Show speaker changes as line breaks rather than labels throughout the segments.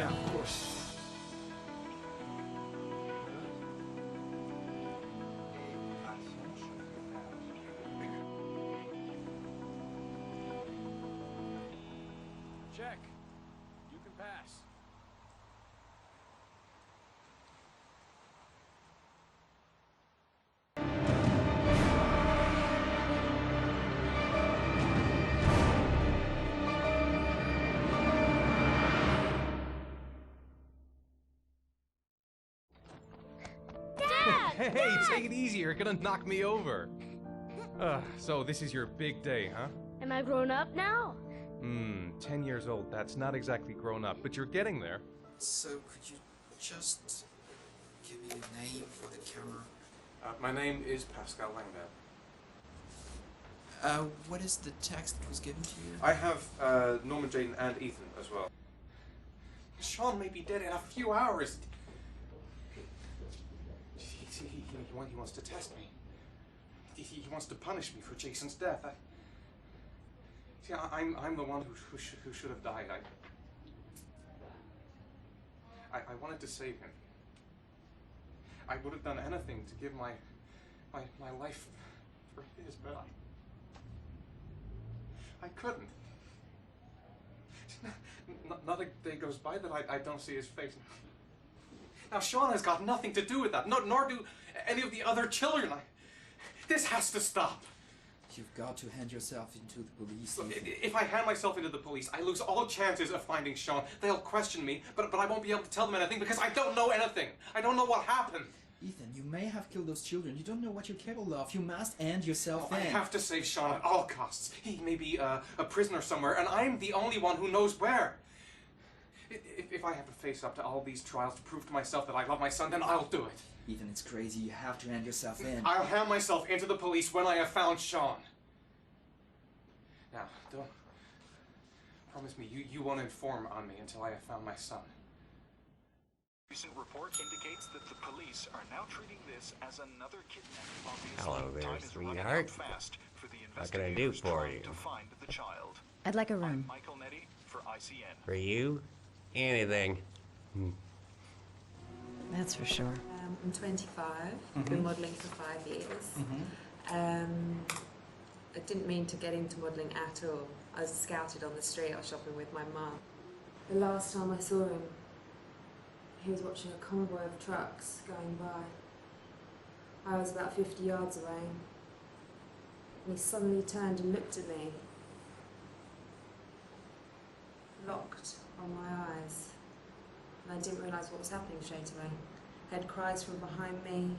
Yeah, of course.
Check. You can pass.
Hey, take it easy, you're gonna knock me over. So this is your big day, huh?
Am I grown up now?
10 years old, that's not exactly grown up, but you're getting there.
So, could you just give me a name for the camera?
My name is Pascal Langdale.
What is the text that was given to you?
I have Norman, Jaden, and Ethan as well. Sean may be dead in a few hours. He wants to test me. He wants to punish me for Jason's death. I'm the one who should have died. I wanted to save him. I would have done anything to give my life for his, but I couldn't. Not a day goes by that I don't see his face. Now Sean has got nothing to do with that, nor do any of the other children. This has to stop.
You've got to hand yourself into the police.
Look, if I hand myself into the police, I lose all chances of finding Sean. They'll question me, but I won't be able to tell them anything because I don't know anything. I don't know what happened.
Ethan, you may have killed those children. You don't know what you're capable of. You must hand yourself in.
I have to save Sean at all costs. He may be a prisoner somewhere, and I'm the only one who knows where. If I have to face up to all these trials to prove to myself that I love my son, then I'll do it.
Ethan, it's crazy. You have to hand yourself in.
I'll hand myself into the police when I have found Sean. Now, don't... Promise me, you won't inform on me until I have found my son.
Recent report indicates that the police are now treating this as another kidnapping. Obviously,
Hello there,
time is running out
sweetheart.
fast for the
What can I do
investigators
for
trying
you?
to find the child.
I'd like a
I'm
room.
Michael Nettie for ICN.
For you? Anything.
That's for sure.
I'm 25. I've been modelling for 5 years. I didn't mean to get into modelling at all. I was scouted on the street. I was shopping with my mum. The last time I saw him, he was watching a convoy of trucks going by. I was about 50 yards away. And he suddenly turned and looked at me. Locked on my eyes. And I didn't realise what was happening straight away. I heard cries from behind me.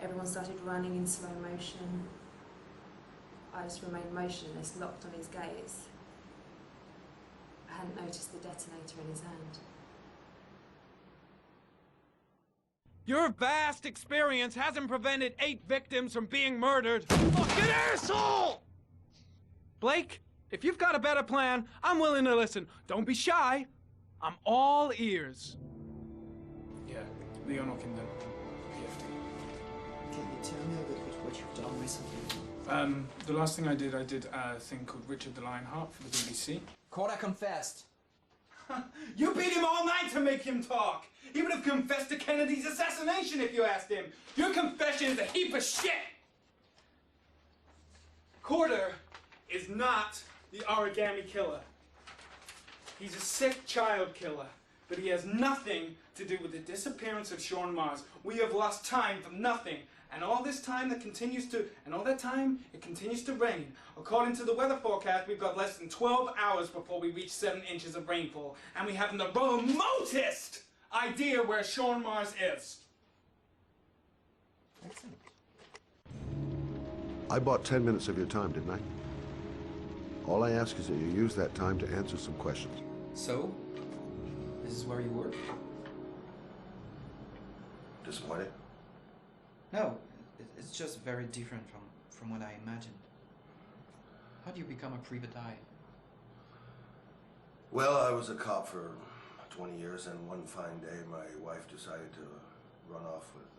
Everyone started running in slow motion. I just remained motionless, locked on his gaze. I hadn't noticed the detonator in his hand.
Your vast experience hasn't prevented 8 victims from being murdered. Fucking asshole! Blake, if you've got a better plan, I'm willing to listen. Don't be shy. I'm all ears. Yeah, Leon O'Kindon, PFD.
Can you tell me a bit what you've done recently?
The last thing I did a thing called Richard the Lionheart for the BBC.
Corda confessed.
You beat him all night to make him talk! He would have confessed to Kennedy's assassination if you asked him! Your confession is a heap of shit! Corder is not the origami killer. He's a sick child killer, but he has nothing to do with the disappearance of Sean Mars. We have lost time for nothing. And all this time it continues to rain. According to the weather forecast, we've got less than 12 hours before we reach 7 inches of rainfall. And we haven't the remotest idea where Sean Mars is.
Excellent.
I bought 10 minutes of your time, didn't I? All I ask is that you use that time to answer some questions.
So, this is where you work?
Disappointed?
No, it's just very different from what I imagined. How do you become a private eye?
Well, I was a cop for 20 years, and one fine day my wife decided to run off with,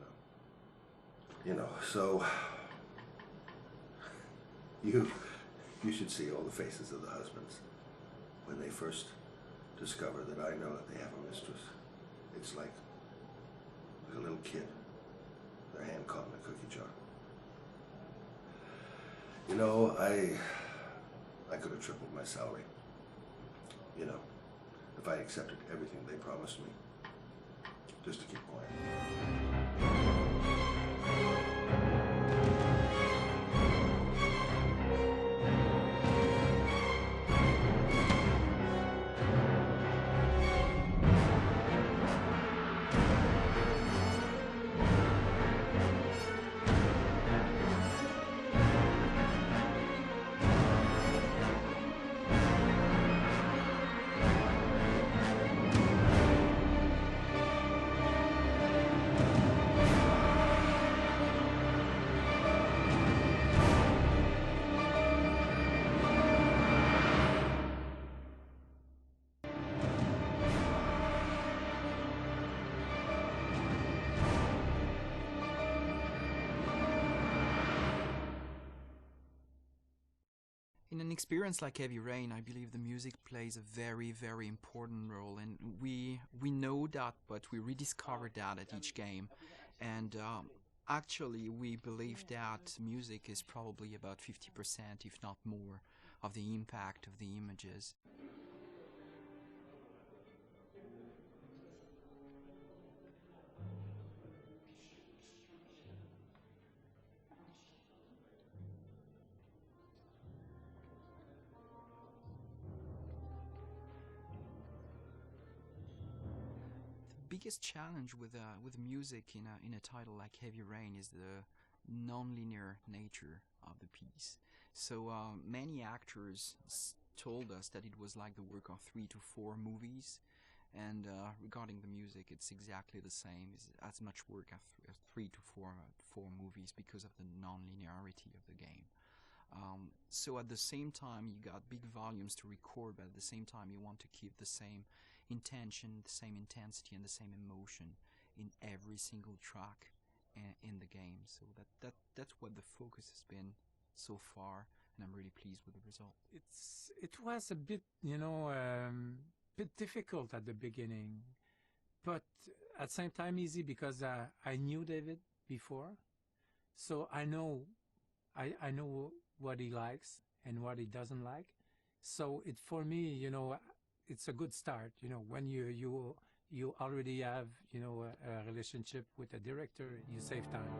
so... You should see all the faces of the husbands when they first discover that I know that they have a mistress. It's like a little kid, their hand caught in a cookie jar. You know, I could have tripled my salary. You know, if I accepted everything they promised me, just to keep quiet.
In an experience like Heavy Rain, I believe the music plays a very, very important role, and we know that, but we rediscover that at each game. And actually, we believe that music is probably about 50%, if not more, of the impact of the images. The biggest challenge with music in a title like Heavy Rain is the non-linear nature of the piece. So many actors told us that it was like the work of 3 to 4 movies, and regarding the music, it's exactly the same. It's as much work as 3 to 4 movies because of the non-linearity of the game. So at the same time, you got big volumes to record, but at the same time, you want to keep the same intention, the same intensity, and the same emotion in every single track in the game. So that's what the focus has been so far, and I'm really pleased with the result.
It was a bit, bit difficult at the beginning, but at the same time easy because I knew David before, so I know what he likes and what he doesn't like. So for me, it's a good start. When you already have a relationship with a director, you save time.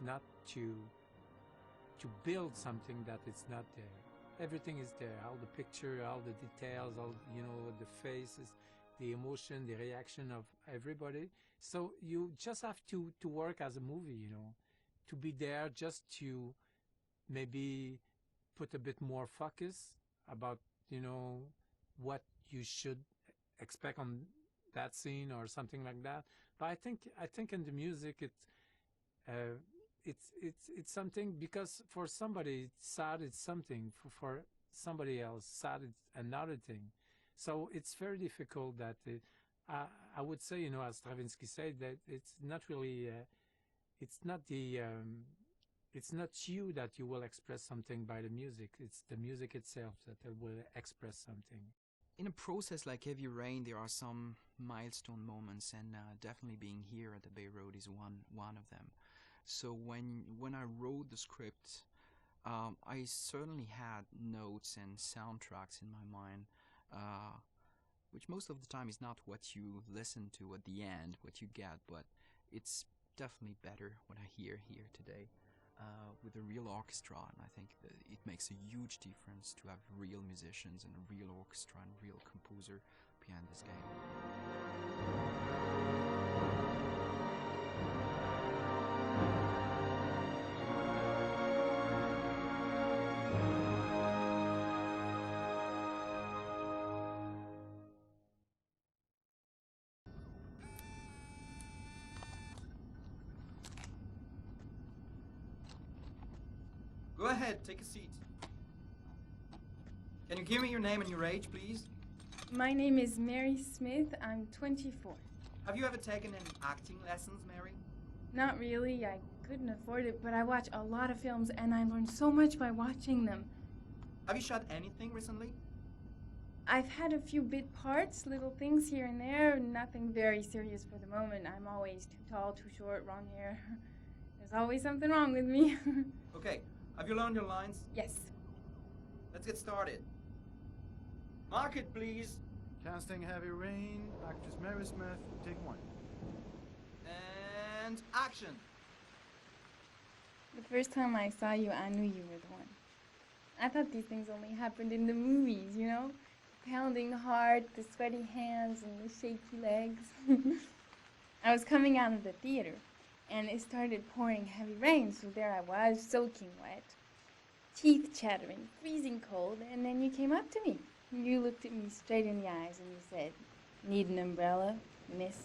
Not to build something that is not there. Everything is there, all the picture, all the details, all the faces, the emotion, the reaction of everybody. So you just have to work as a movie, to be there, just to maybe put a bit more focus about what you should expect on that scene or something like that. But I think in the music it's something, because for somebody sad it's something, for somebody else sad it's another thing. So it's very difficult that I would say, as Stravinsky said, that it's not really it's not you that you will express something by the music. It's the music itself that will express something.
In a process like Heavy Rain, there are some milestone moments, and definitely being here at the Bay Road is one of them. So when I wrote the script, I certainly had notes and soundtracks in my mind, which most of the time is not what you listen to at the end, what you get, but it's definitely better what I hear here today with a real orchestra, and I think that it makes a huge difference to have real musicians and a real orchestra and real composer behind this game.
ahead, take a seat. Can you give me your name and your age, please?
My name is Mary Smith. I'm 24.
Have you ever taken any acting lessons, Mary?
Not really. I couldn't afford it, but I watch a lot of films and I learn so much by watching them.
Have you shot anything recently?
I've had a few bit parts, little things here and there, nothing very serious for the moment. I'm always too tall, too short, wrong hair. There's always something wrong with me.
Okay, have you learned your lines?
Yes.
Let's get started. Mark it, please.
Casting Heavy Rain, actress Mary Smith, take 1.
And action.
The first time I saw you, I knew you were the one. I thought these things only happened in the movies, you know? Pounding heart, the sweaty hands, and the shaky legs. I was coming out of the theater, and it started pouring heavy rain, so there I was, soaking wet, teeth chattering, freezing cold, and then you came up to me. You looked at me straight in the eyes, and you said, "Need an umbrella, miss?"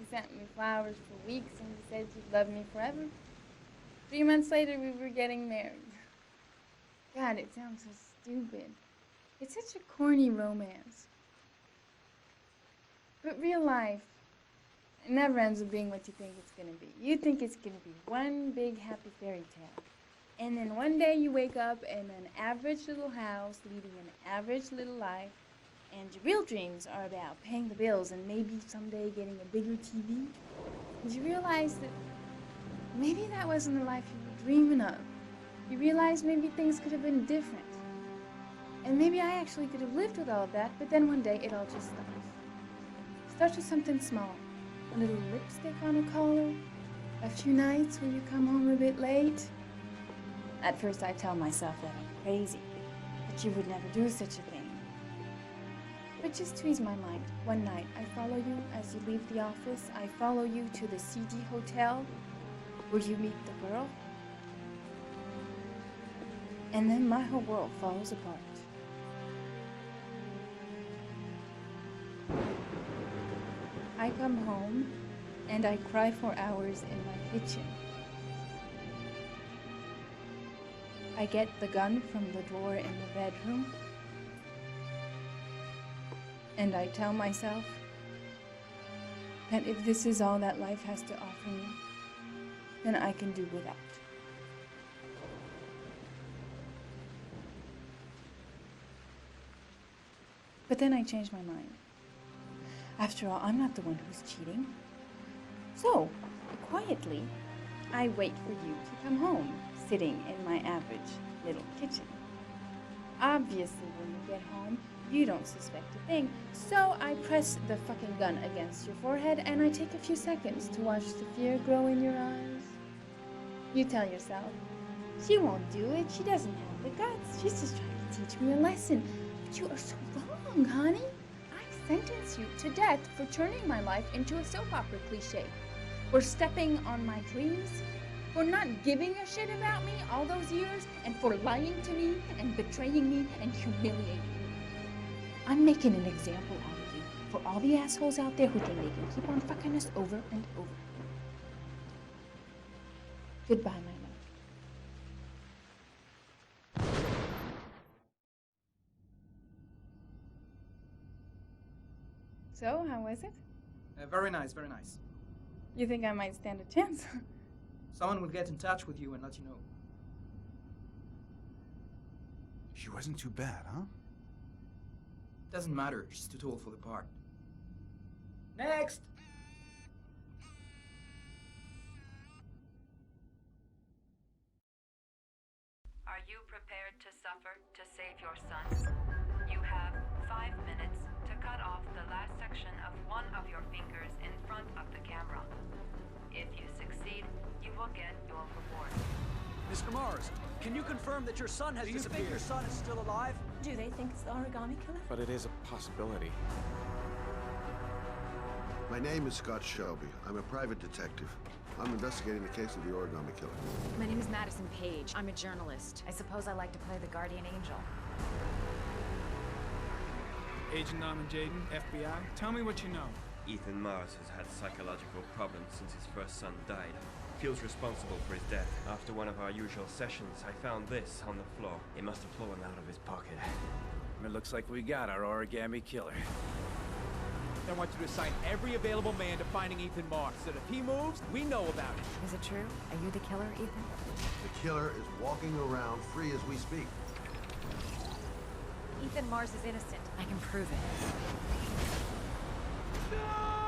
You sent me flowers for weeks, and you said you'd love me forever. 3 months later, we were getting married. God, it sounds so stupid. It's such a corny romance. But real life, it never ends up being what you think it's going to be. You think it's going to be one big happy fairy tale. And then one day you wake up in an average little house, leading an average little life, and your real dreams are about paying the bills and maybe someday getting a bigger TV. And you realize that maybe that wasn't the life you were dreaming of. You realize maybe things could have been different. And maybe I actually could have lived with all of that, but then one day it all just stops. It starts with something small. A little lipstick on a collar, a few nights when you come home a bit late. At first I tell myself that I'm crazy, that you would never do such a thing. But just to ease my mind, one night I follow you as you leave the office. I follow you to the CD hotel where you meet the girl. And then my whole world falls apart. I come home and I cry for hours in my kitchen. I get the gun from the drawer in the bedroom and I tell myself that if this is all that life has to offer me, then I can do without. But then I change my mind. After all, I'm not the one who's cheating. So, quietly, I wait for you to come home, sitting in my average little kitchen. Obviously, when you get home, you don't suspect a thing, so I press the fucking gun against your forehead and I take a few seconds to watch the fear grow in your eyes. You tell yourself, she won't do it, she doesn't have the guts, she's just trying to teach me a lesson. But you are so wrong, honey. I sentence you to death for turning my life into a soap opera cliche, for stepping on my dreams, for not giving a shit about me all those years, and for lying to me and betraying me and humiliating me. I'm making an example out of you for all the assholes out there who think they can keep on fucking us over and over. Goodbye, my love. So, how was it?
Very nice, very nice.
You think I might stand a chance?
Someone will get in touch with you and let you know.
She wasn't too bad, huh?
Doesn't matter, she's too tall for the part. Next!
Are you prepared to suffer to save your son? You have 5 minutes to cut off the last section of one of your fingers in front of the camera. If you succeed, you will get your reward.
Mr. Mars, can you confirm that your son has disappeared? Do you think your son is still alive?
Do they think it's the origami killer?
But it is a possibility.
My name is Scott Shelby. I'm a private detective. I'm investigating the case of the origami killer.
My name is Madison Page. I'm a journalist. I suppose I like to play the guardian angel.
Agent Norman Jaden, FBI. Tell me what you know.
Itana Marsa has had psychological problems since his first son died. feels responsible for his death. After one of our usual sessions, I found this on the floor. He must have fallen out of his pocket.
It looks like we got our origami killer. I want you to assign every available man to finding Itana Marsa, so that if he moves, we know about it.
Is it true? Are you the killer, Ethan?
The killer is walking around free as we speak.
Itana Marsa is innocent. I can prove it.
No!